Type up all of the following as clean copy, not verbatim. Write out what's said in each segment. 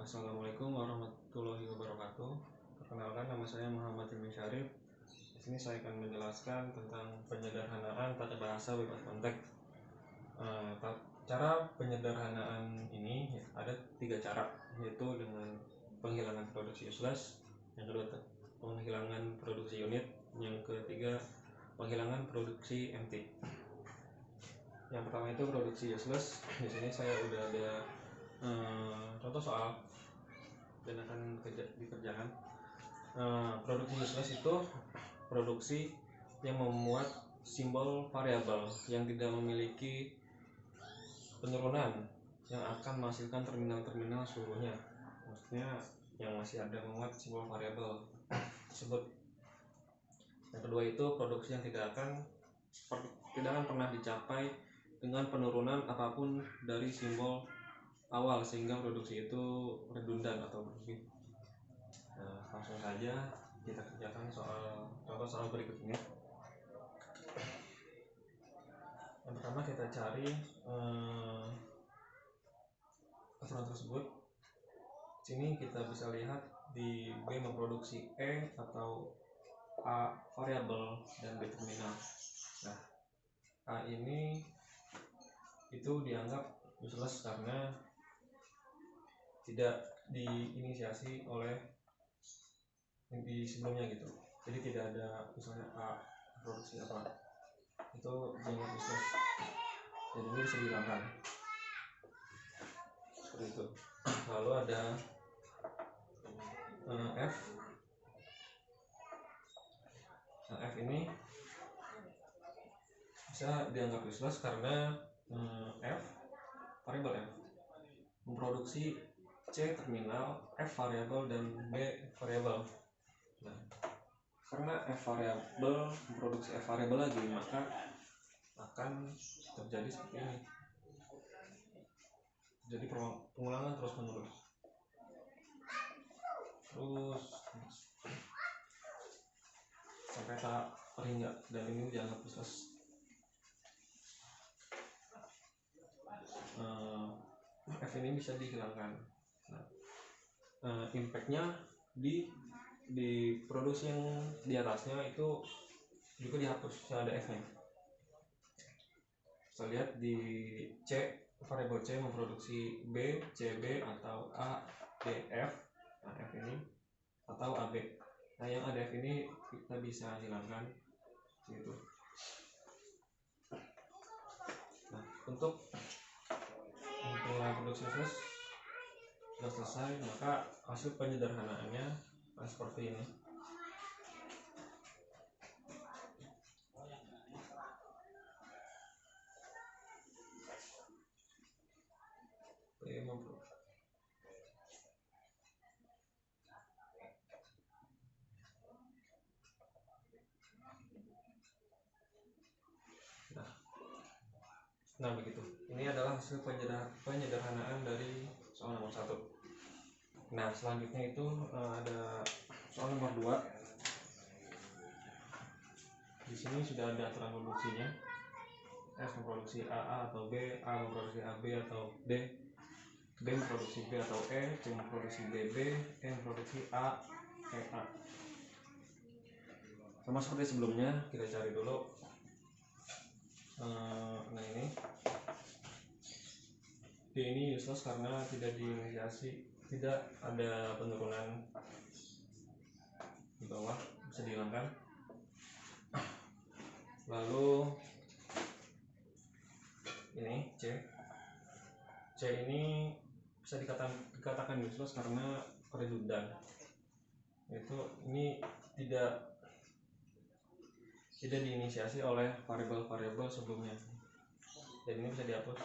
Assalamualaikum warahmatullahi wabarakatuh. Perkenalkan, nama saya Muhammad Hilmi Syarif. Di sini saya akan menjelaskan tentang penyederhanaan tata bahasa bebas konteks. Cara penyederhanaan ini ada 3 cara, yaitu dengan penghilangan produksi useless, yang kedua penghilangan produksi unit, yang ketiga penghilangan produksi empty. Yang pertama itu produksi useless. Di sini saya udah ada contoh soal dan akan dikerjakan. Produksi useless itu produksi yang memuat simbol variabel yang tidak memiliki penurunan yang akan menghasilkan terminal-terminal seluruhnya. Maksudnya yang masih ada memuat simbol variabel tersebut. Yang kedua itu produksi yang tidak akan pernah dicapai dengan penurunan apapun dari simbol awal sehingga produksi itu redundan atau berlebih. Langsung saja kita kerjakan contoh soal berikut ini. Yang pertama kita cari aturan tersebut. Sini kita bisa lihat di B memproduksi E atau A variabel dan B terminal. Nah, A ini itu dianggap useless karena tidak diinisiasi oleh di sebelumnya gitu. Jadi tidak ada misalnya A produksi apa, itu dianggap useless. Jadi ini bisa dihilangkan seperti itu. Lalu ada F. Nah, F ini bisa dianggap useless karena F variabel F memproduksi C terminal, F variabel dan B variabel. Nah, karena F variabel memproduksi F variabel lagi, maka akan terjadi seperti ini. Jadi pengulangan terus menerus. Terus sampai tak terhingga, dan ini dianggap useless. F ini bisa dihilangkan. Impactnya di produksi yang di atasnya itu juga dihapus, yang ada F-nya. Kita lihat di C, variabel C memproduksi B, CB atau A, DF. Nah, F ini atau AB. Nah, yang ada F ini kita bisa hilangkan gitu. Nah, untuk produksi sudah selesai, maka hasil penyederhanaannya seperti ini. Nah begitu. Ini adalah hasil penyederhanaan dari soal nomor 1. Nah, selanjutnya itu ada soal nomor 2. Di sini sudah ada aturan produksinya. F memproduksi AA atau B, A memproduksi AB atau D, B memproduksi B atau E, C memproduksi BB, E memproduksi A, EA. Sama seperti sebelumnya, kita cari dulu. Nah ini D ini useless karena tidak diinisiasi, tidak ada penurunan di bawah, bisa dihilangkan. Lalu ini C ini bisa dikatakan useless karena redundan. Itu ini tidak diinisiasi oleh variabel-variabel sebelumnya. Jadi ini bisa dihapus.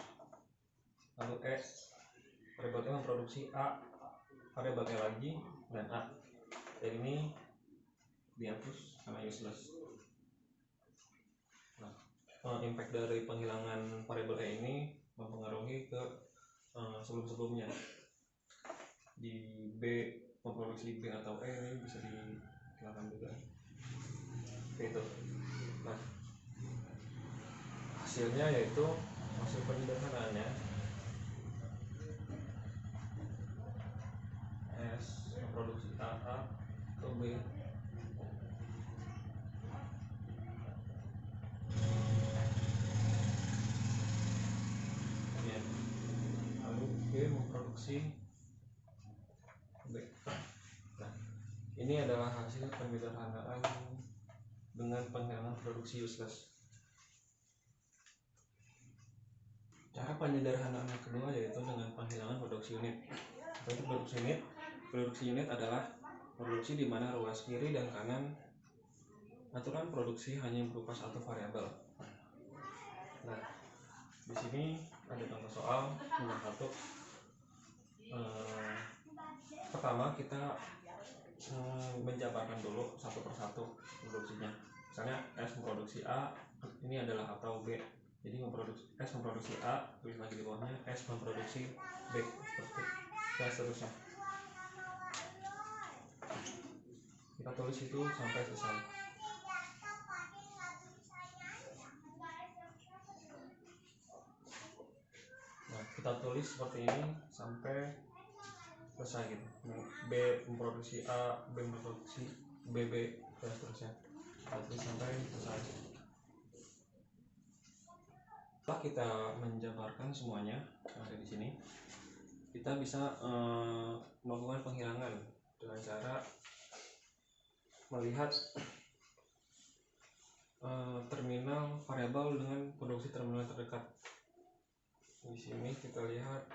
Lalu E, variabel E memproduksi A, variabel E lagi, dan A. Jadi ini dihapus karena useless. Nah, impact dari penghilangan variabel E ini mempengaruhi ke sebelum-sebelumnya. Di B memproduksi B atau E ini bisa dihilangkan juga. Oke, itu. Nah, hasilnya yaitu hasil penyederhanaannya B. Ya. Lalu B memproduksi B. Nah, ini adalah hasil penyederhanaan dengan penghilangan produksi useless. Cara penyederhanaan yang kedua yaitu dengan penghilangan produksi unit. Untuk produksi unit, adalah produksi di mana ruas kiri dan kanan aturan produksi hanya berupa satu variabel. Nah, di sini ada contoh soal nomor 1. Pertama kita menjabarkan dulu satu persatu produksinya. Misalnya S memproduksi A, ini adalah atau B. Jadi S memproduksi A, tulis lagi di bawahnya S memproduksi B, seperti dan seterusnya. Kita tulis itu sampai selesai. Nah, kita tulis seperti ini sampai selesai gitu. B memproduksi A, B memproduksi BB dan seterusnya. Kita sampai selesai. Setelah kita menjabarkan semuanya yang ada di sini, kita bisa melakukan penghilangan dengan cara melihat terminal variabel dengan produksi terminal terdekat. Di sini kita lihat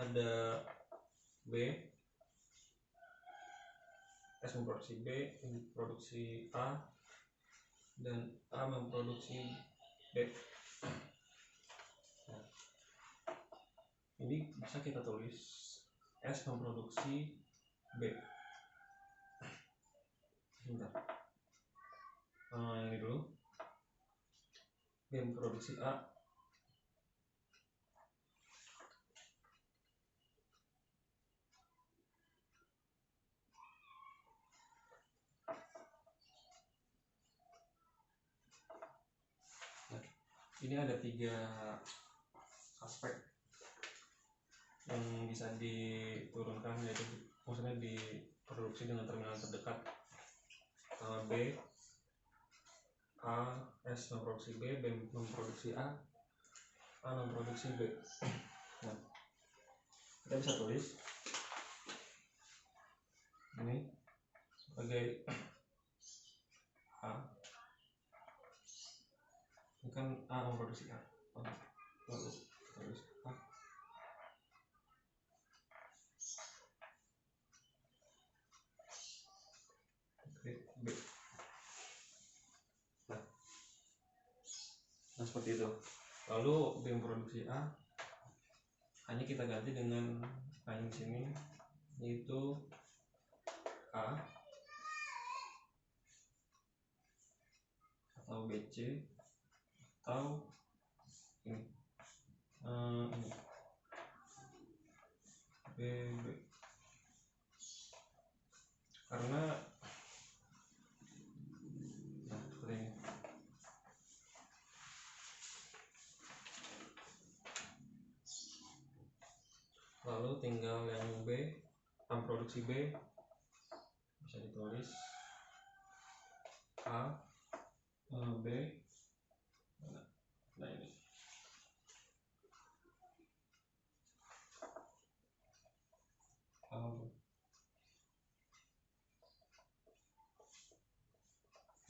ada B, S memproduksi B, memproduksi A, dan A memproduksi B. Nah, ini bisa kita tulis S memproduksi B. Bentar. Ini dulu. B memproduksi A. Nah, ini ada 3 aspek yang bisa diturunkan, yaitu maksudnya diproduksi dengan terminal terdekat. B, A, S memproduksi B, B memproduksi A memproduksi B. Nah, kita bisa tulis ini sebagai A. Ini kan A memproduksi A. Lalu tulis A. B. Nah, seperti itu. Lalu B memproduksi A hanya kita ganti dengan A yang di sini, yaitu A atau BC atau ini BB, karena seperti ini. Lalu tinggal yang B, produksi B bisa ditulis A, B. Nah, ini.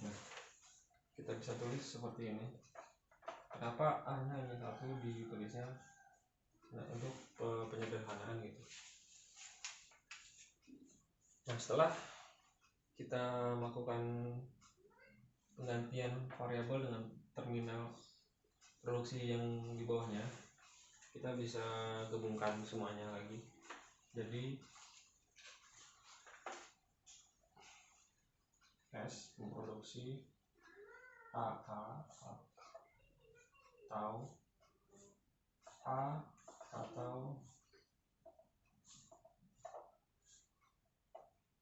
Nah, kita bisa tulis seperti ini. Kenapa A hanya satu ditulisnya? Nah, untuk penyederhanaan gitu. Nah, setelah kita melakukan penggantian variabel dengan terminal produksi yang di bawahnya, kita bisa gabungkan semuanya lagi. Jadi S memproduksi A atau A atau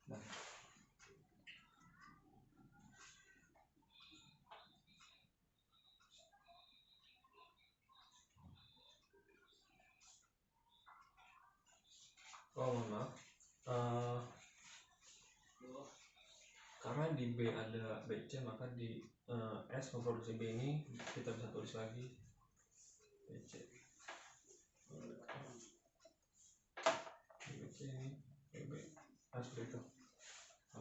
nah. Oh, mohon maaf. karena di B ada BC, maka di S memproduksi B ini kita bisa tulis lagi BC. BC ini BB. Nah, seperti itu.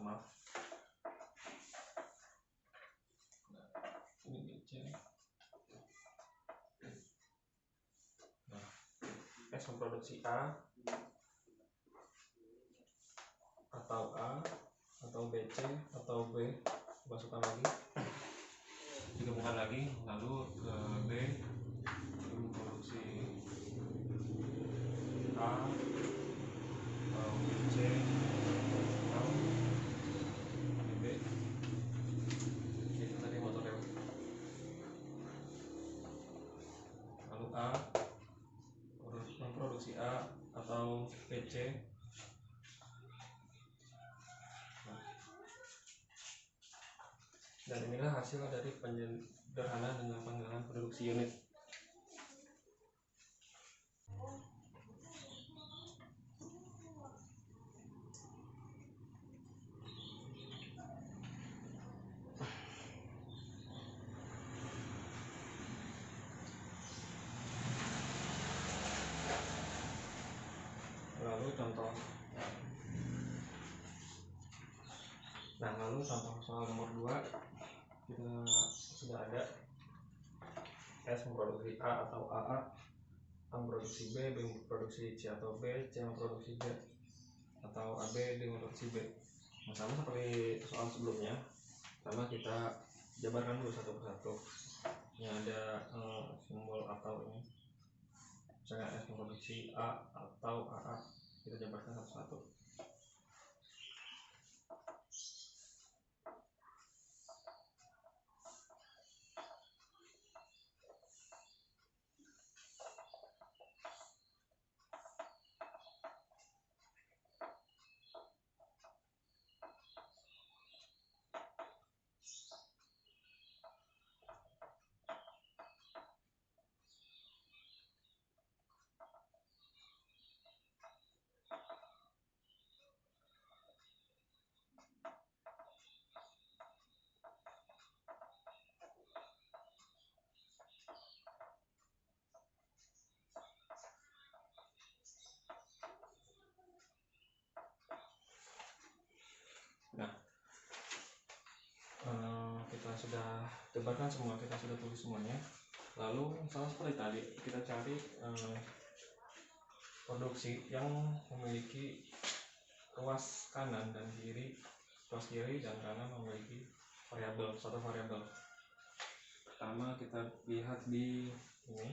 Maaf. Ini BC. Nah, S memproduksi A atau BC atau B, masukkan lagi, digabungkan lagi, lalu ke B memproduksi A atau BC atau B. Itu tadi motor lewat. Lalu A memproduksi A atau BC. Dan inilah hasil dari penyederhanaan dengan penghilangan produksi unit. Lalu contoh soal nomor 2, kita sudah ada S memproduksi A atau AA, A memproduksi B, B memproduksi C atau B, C memproduksi D, atau AB, D memproduksi B. Nah, sama seperti soal sebelumnya, sama kita jabarkan dulu satu persatu. Ini ada simbol atau ini, misalnya S memproduksi A atau AA, kita jabarkan satu-satu. Nah, kita sudah jabarkan semua, kita sudah tulis semuanya. Lalu sama seperti tadi, kita cari produksi yang memiliki ruas kanan dan kiri, ruas kiri dan kanan memiliki satu variabel. Pertama kita lihat di ini,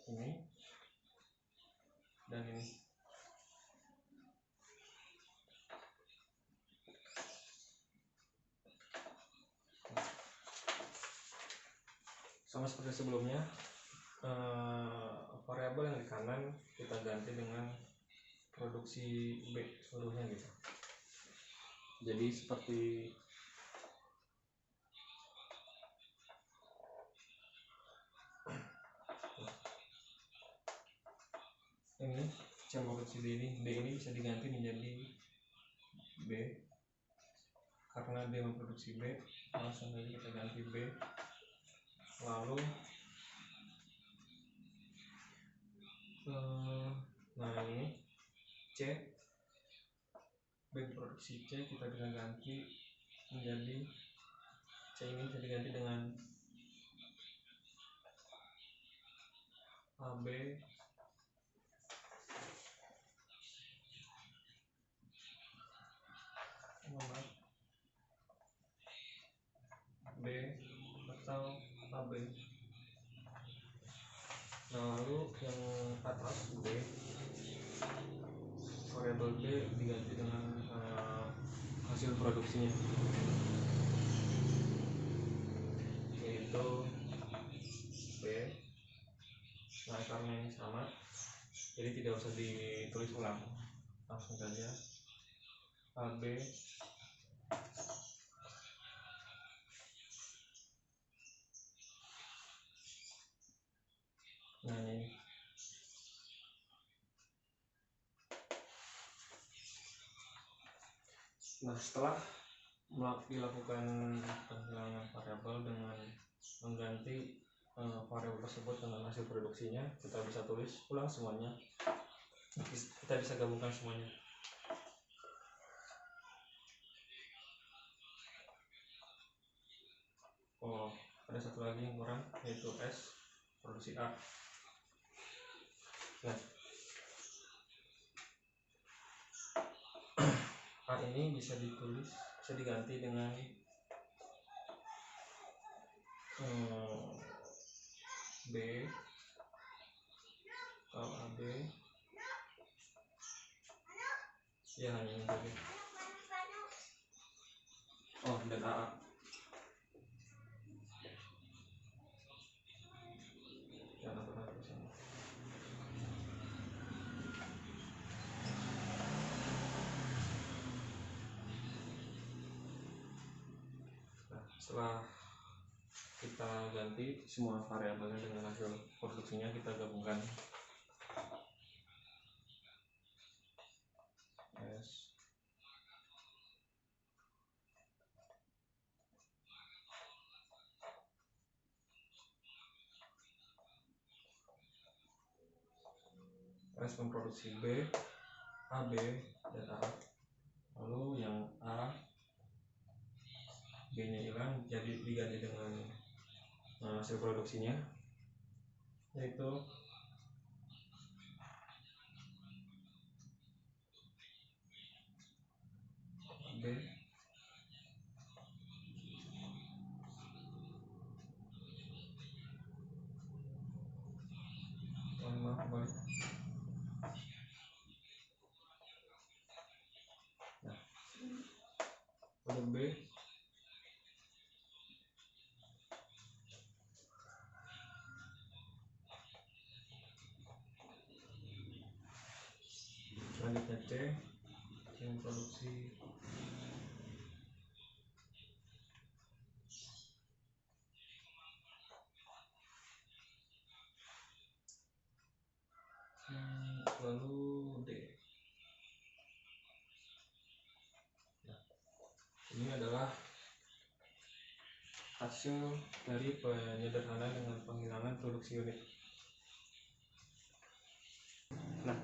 ini dan ini. Sama seperti sebelumnya, variabel yang di kanan kita ganti dengan produksi B seluruhnya gitu. Jadi seperti ini, C produksi D ini bisa diganti menjadi B karena D memproduksi B, langsung saja kita ganti B. Lalu nah ini C, B produksi C kita bisa ganti menjadi C, ini bisa diganti dengan AB B atau AB. Nah, lalu yang atas B, variabel B diganti dengan hasil produksinya, yaitu B. Nah, karena ini sama, jadi tidak usah ditulis ulang, langsung saja AB nah ini. Nah, setelah dilakukan penghilangan variabel dengan mengganti variabel tersebut dengan hasil produksinya. Kita bisa tulis ulang semuanya, kita bisa gabungkan semuanya. Oh, ada satu lagi yang kurang, yaitu S produksi A. Nah, A ini bisa diganti dengan B atau AB, ya hanya ini saja. Oh, dan AA. Jangan pernah ke sini. Nah, setelah kita ganti semua variabelnya dengan hasil produksinya, kita gabungkan. S S memproduksi B, AB, dan A. Lalu yang A, B nya hilang, jadi diganti dengan hasil produksinya, yaitu B kembali. Nah, pada B selanjutnya C yang produksi lalu D. Nah, ini adalah hasil dari penyederhanaan dengan penghilangan produksi unit. Nah,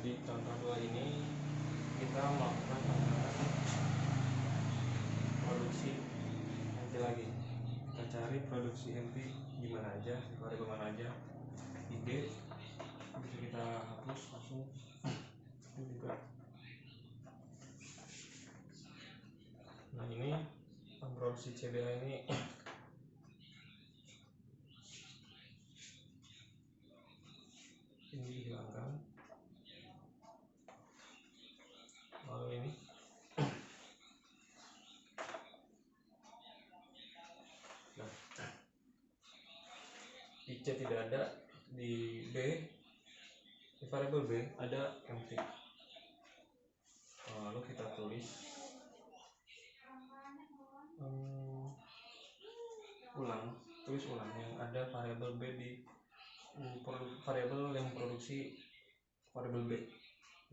di contoh 2 ini kita melakukan penghilangan produksi MT lagi. Kita cari produksi MT di mana aja, di variabel mana aja. Di D bisa kita hapus langsung. Ini juga. Nah, ini produksi CBA ini dihilangkan. Lalu ini di C tidak ada, di B, di variabel B ada empty. Lalu kita tulis ulang yang ada variabel B di variabel yang memproduksi variabel B,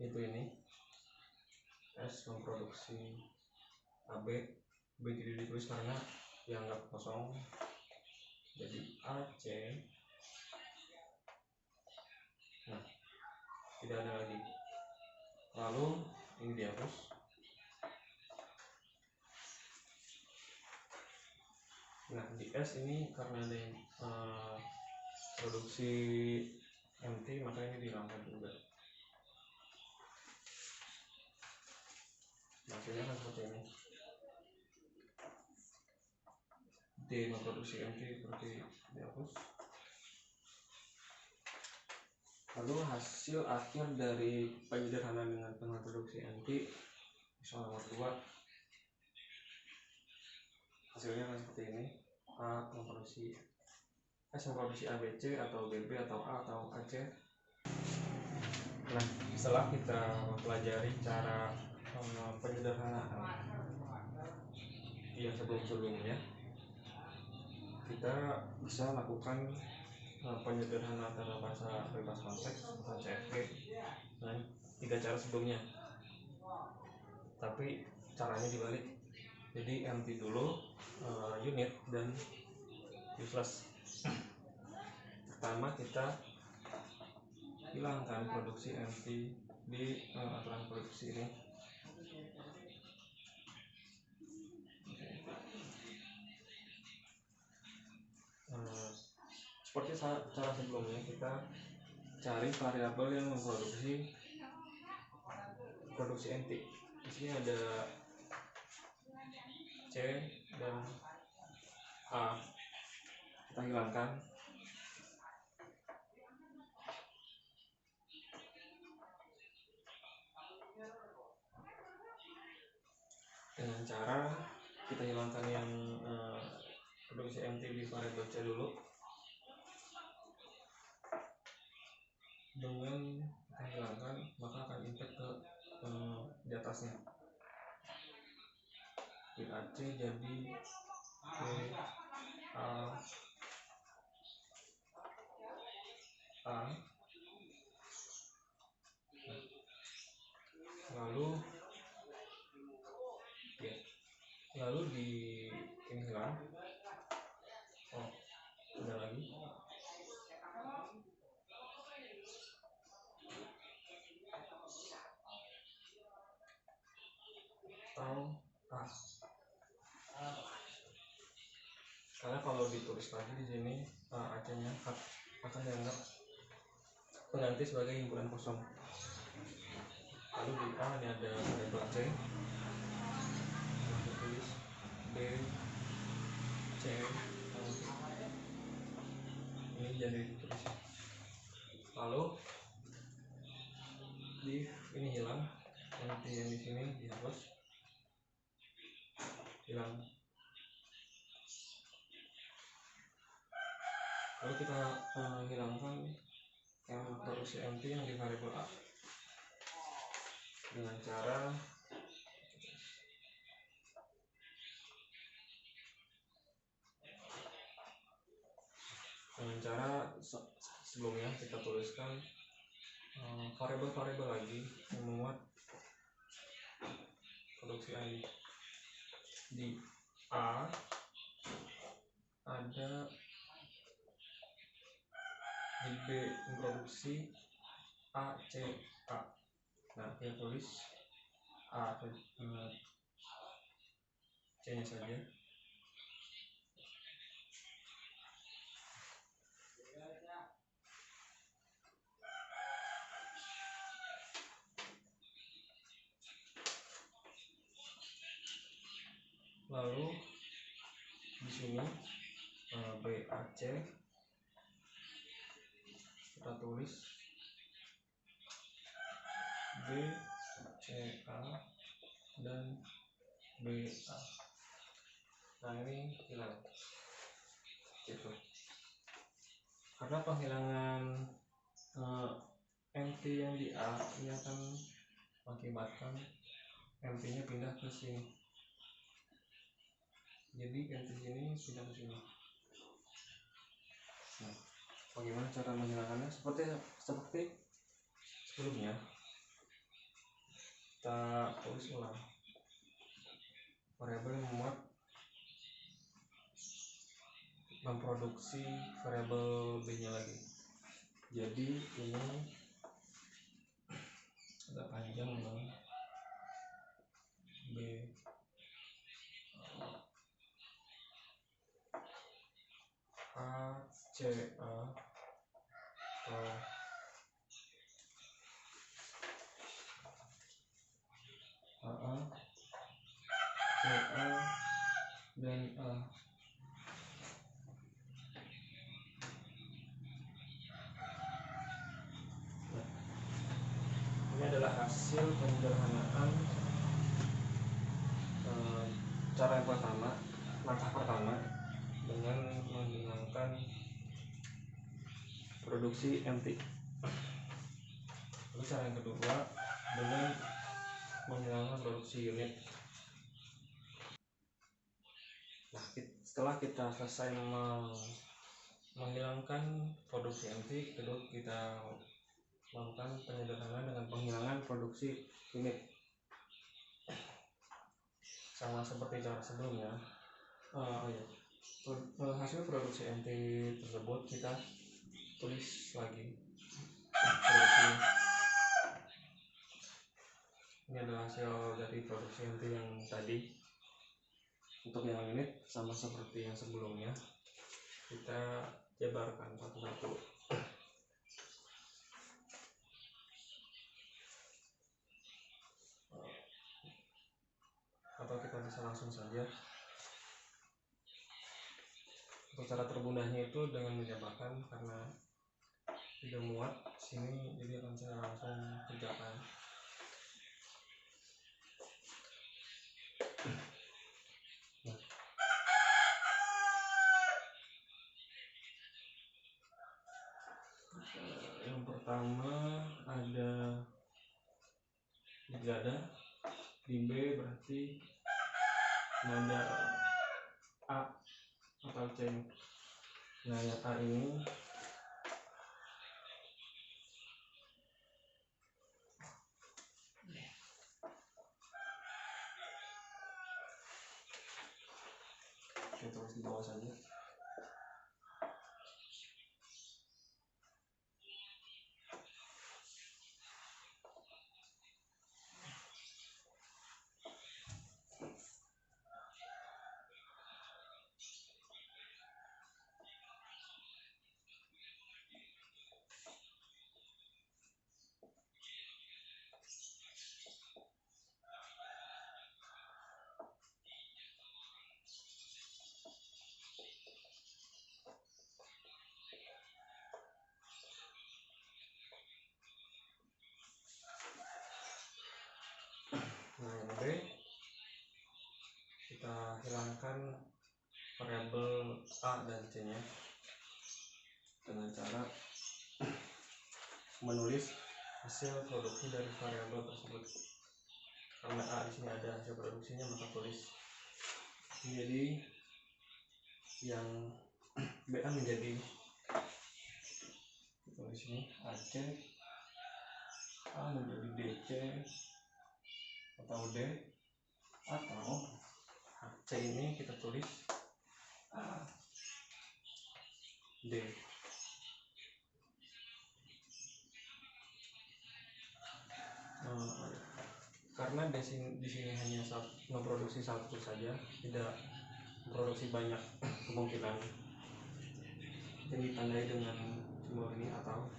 yaitu ini. S memproduksi AB, B tidak ditulis karena dianggap kosong, jadi AC. Nah, tidak ada lagi. Lalu ini dihapus. Nah, di S ini karena ada yang produksi MT, maka ini dihilangkan juga. Hasilnya kan seperti ini. D memproduksi MT seperti dihapus. Lalu hasil akhir dari penyederhanaan dengan penghilangan produksi MT soal nomor 2, hasilnya kan seperti ini. A memproduksi S memproduksi ABC atau BB atau A atau AC. Nah, setelah kita mempelajari cara penyederhanaan yang sebelum-sebelumnya, kita bisa lakukan penyederhanaan antara bahasa bebas konteks atau CFG dengan 3 cara sebelumnya, tapi caranya dibalik. Jadi empty dulu unit dan useless. Pertama kita hilangkan produksi empty di aturan produksi ini. Seperti cara sebelumnya, kita cari variabel yang memproduksi produksi empty. Di sini ada C dan A, kita hilangkan. Dengan cara kita hilangkan yang produksi empty di variabel C dulu. Dengan kita hilangkan, maka akan impact ke di atasnya. BAC jadi A. Lalu di ini hilang. Oh, ada lagi. Atau A. Karena kalau ditulis lagi di sini AC-nya akan dianggap pengganti sebagai himpunan kosong. Lalu di A ini ada variabel C, kita tulis B, C, ini jadi ditulis. Lalu ini hilang, nanti yang di sini dihapus, hilang. Lalu kita hilangkan yang produksi empty yang di variabel A dengan cara sebelumnya kita tuliskan variabel-variabel lagi yang memuat produksi ID. Di A ada, di B memproduksi A, C, A. Nah, kita tulis A C nya saja. Lalu di sini BAC kita tulis BCA dan BA. Nah, ini hilang gitu. Karena penghilangan empty yang di A ini akan mengakibatkan empty nya pindah ke sini. Jadi empty sini pindah ke sini. Nah, bagaimana cara menghilangkannya? Seperti sebelumnya, kita tulis ulang variabel yang memproduksi variabel B nya lagi. Jadi ini agak panjang memang. B A C A A C A dan A. Ini adalah hasil penyederhanaan cara yang pertama, langkah pertama dengan menghilangkan produksi empty. Lalu cara yang kedua dengan menghilangkan produksi unit. Nah, setelah kita selesai menghilangkan produksi empty, kedua kita melakukan penyederhanaan dengan penghilangan produksi unit. sama seperti cara sebelumnya. Hasil produksi NT tersebut kita tulis lagi produksinya. Ini adalah hasil dari produksi NT yang tadi. Untuk yang unit sama seperti yang sebelumnya, kita jabarkan satu-satu. Atau kita bisa langsung saja. Untuk cara termudahnya itu dengan menjabarkan, karena tidak muat sini, jadi akan saya langsung kerjakan. Yang pertama ada di dada, di B berarti nada A atau C. Nah, yang A ini kita tulis di bawah saja. Nah, yang B kita hilangkan variabel A dan C nya dengan cara menulis hasil produksi dari variabel tersebut. Karena A di sini ada hasil produksinya, maka tulis. Jadi yang BA menjadi, tulis sini AC, A menjadi DC atau D, atau C ini kita tulis D. Karena di sini hanya memproduksi satu saja, tidak memproduksi banyak kemungkinan, yang ditandai dengan simbol ini atau,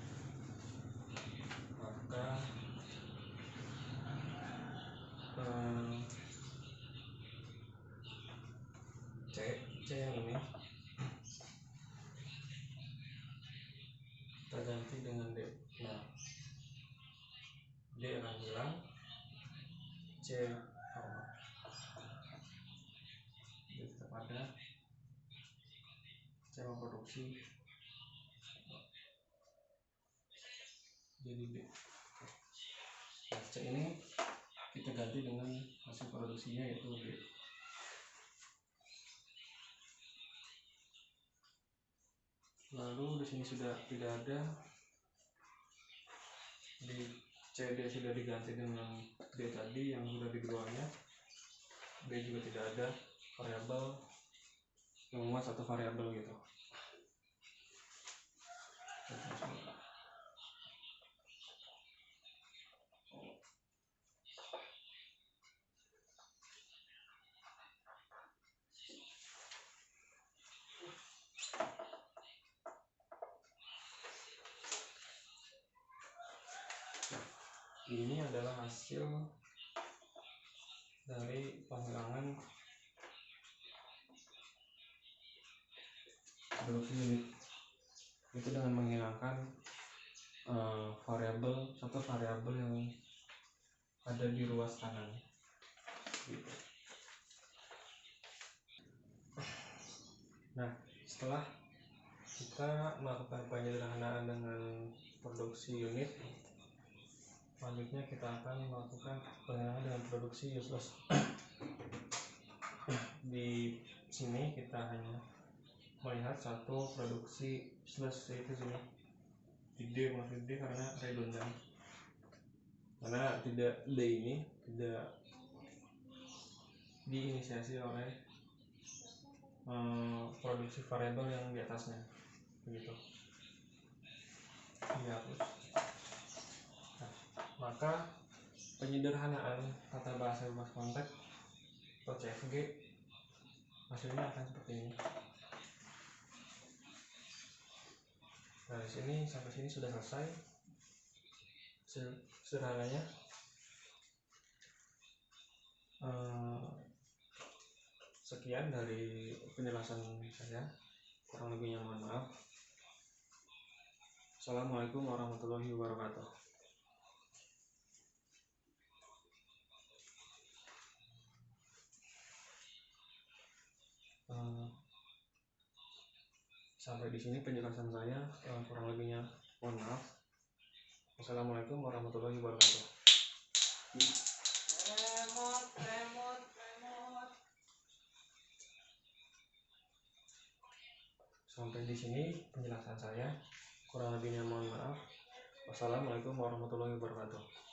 maka C yang ini kita ganti dengan D. Nah, D akan hilang, C tetap ada, C memproduksi jadi D. Nah, C ini kita ganti dengan hasil produksinya yaitu D. Lalu di sini sudah tidak ada, di CD sudah diganti dengan D tadi yang sudah di keduanya. B juga tidak ada variabel yang memuat satu variabel gitu. Ini adalah hasil dari penghilangan produksi unit. Itu dengan menghilangkan satu variabel yang ada di ruas kanan. Gitu. Nah, setelah kita melakukan penyederhanaan dengan produksi unit, selanjutnya kita akan melakukan penghilangan dengan produksi useless. Di sini kita hanya melihat satu produksi useless, yaitu sini di D, maksud D karena redundan, karena tidak D ini tidak diinisiasi oleh produksi variabel yang di atasnya, begitu. Dihapus. Nah, maka penyederhanaan tata bahasa bebas konteks atau CFG hasilnya akan seperti ini. Nah, di sini sampai sini sudah selesai. Sederhananya sekian dari penjelasan saya, kurang lebihnya mohon maaf. Assalamualaikum warahmatullahi wabarakatuh. Sampai di sini penjelasan saya, kurang lebihnya mohon maaf. Wassalamualaikum warahmatullahi wabarakatuh. Sampai di sini penjelasan saya, kurang lebihnya mohon maaf. Wassalamualaikum warahmatullahi wabarakatuh.